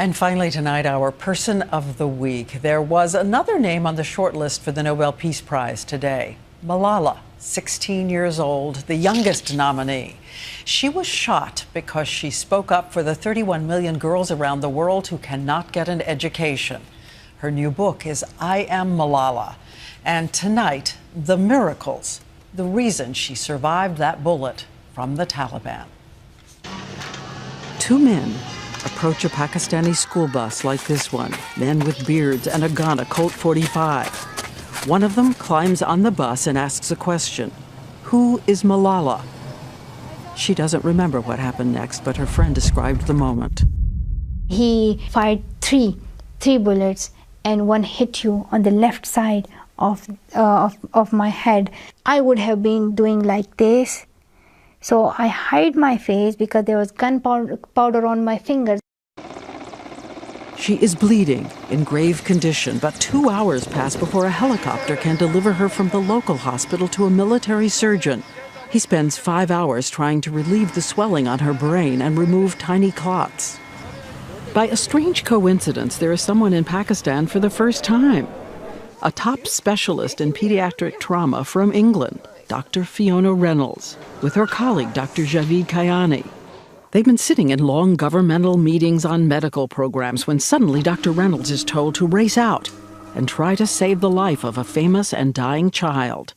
And finally tonight, our Person of the Week. There was another name on the short list for the Nobel Peace Prize today. Malala, 16 years old, the youngest nominee. She was shot because she spoke up for the 31 million girls around the world who cannot get an education. Her new book is I Am Malala. And tonight, the miracles, the reason she survived that bullet from the Taliban. Two men approach a Pakistani school bus like this one, men with beards and a gun, a Colt 45. One of them climbs on the bus and asks a question. Who is Malala? She doesn't remember what happened next, but her friend described the moment. He fired three bullets, and one hit you on the left side of my head. I would have been doing like this. So I hide my face because there was gunpowder on my fingers. She is bleeding, in grave condition, but 2 hours pass before a helicopter can deliver her from the local hospital to a military surgeon. He spends 5 hours trying to relieve the swelling on her brain and remove tiny clots. By a strange coincidence, there is someone in Pakistan for the first time. A top specialist in pediatric trauma from England, Dr. Fiona Reynolds, with her colleague, Dr. Javid Kayani. They've been sitting in long governmental meetings on medical programs when suddenly Dr. Reynolds is told to race out and try to save the life of a famous and dying child.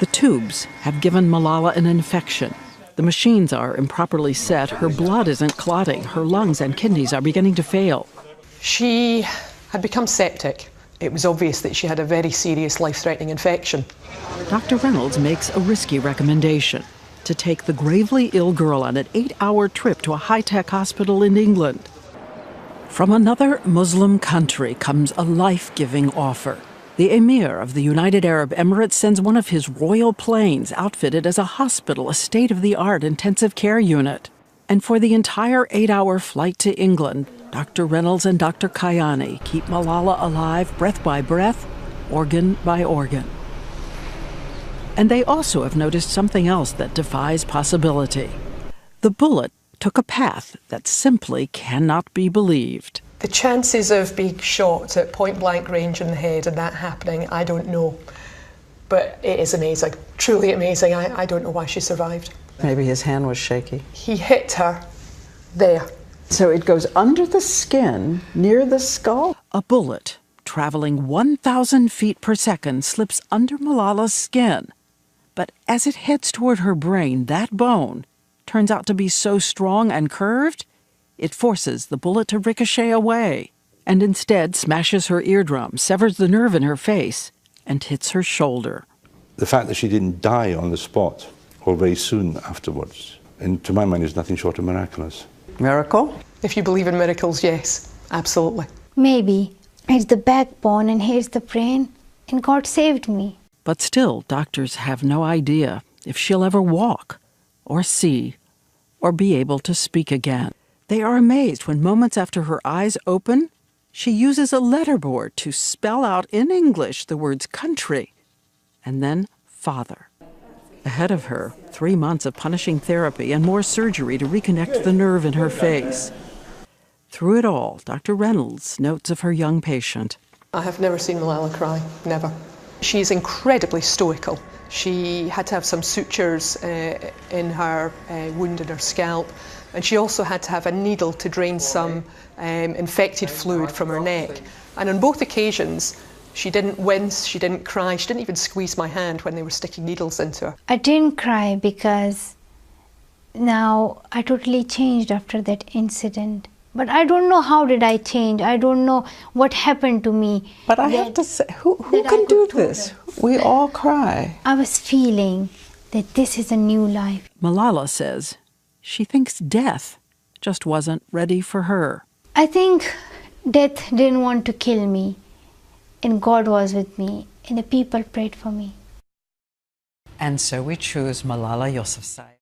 The tubes have given Malala an infection. The machines are improperly set, her blood isn't clotting, her lungs and kidneys are beginning to fail. She had become septic. It was obvious that she had a very serious life-threatening infection. Dr. Reynolds makes a risky recommendation: to take the gravely ill girl on an 8-hour trip to a high-tech hospital in England. From another Muslim country comes a life-giving offer. The Emir of the United Arab Emirates sends one of his royal planes outfitted as a hospital, a state-of-the-art intensive care unit. And for the entire 8-hour flight to England, Dr. Reynolds and Dr. Kayani keep Malala alive breath by breath, organ by organ. And they also have noticed something else that defies possibility. The bullet took a path that simply cannot be believed. The chances of being shot at point-blank range in the head and that happening, I don't know. But it is amazing, truly amazing. I don't know why she survived. Maybe his hand was shaky. He hit her there. So it goes under the skin, near the skull? A bullet traveling 1,000 feet per second slips under Malala's skin. But as it heads toward her brain, that bone turns out to be so strong and curved, it forces the bullet to ricochet away, and instead smashes her eardrum, severs the nerve in her face, and hits her shoulder. The fact that she didn't die on the spot or very soon afterwards, and to my mind, is nothing short of miraculous. Miracle? If you believe in miracles, yes, absolutely. Maybe it's the backbone and here's the brain, and God saved me. But still, doctors have no idea if she'll ever walk, or see, or be able to speak again. They are amazed when moments after her eyes open, she uses a letterboard to spell out in English the words country, and then father. Ahead of her, 3 months of punishing therapy and more surgery to reconnect the nerve in her face. Through it all, Dr. Reynolds notes of her young patient. I have never seen Malala cry, never. She's incredibly stoical. She had to have some sutures in her wound in her scalp, and she also had to have a needle to drain some infected fluid from her neck. And on both occasions, she didn't wince, she didn't cry, she didn't even squeeze my hand when they were sticking needles into her. I didn't cry because now I totally changed after that incident. But I don't know how did I change. I don't know what happened to me. But I have to say, who can do this? We all cry. I was feeling that this is a new life. Malala says she thinks death just wasn't ready for her. I think death didn't want to kill me, and God was with me, and the people prayed for me. And so we choose Malala Yousafzai.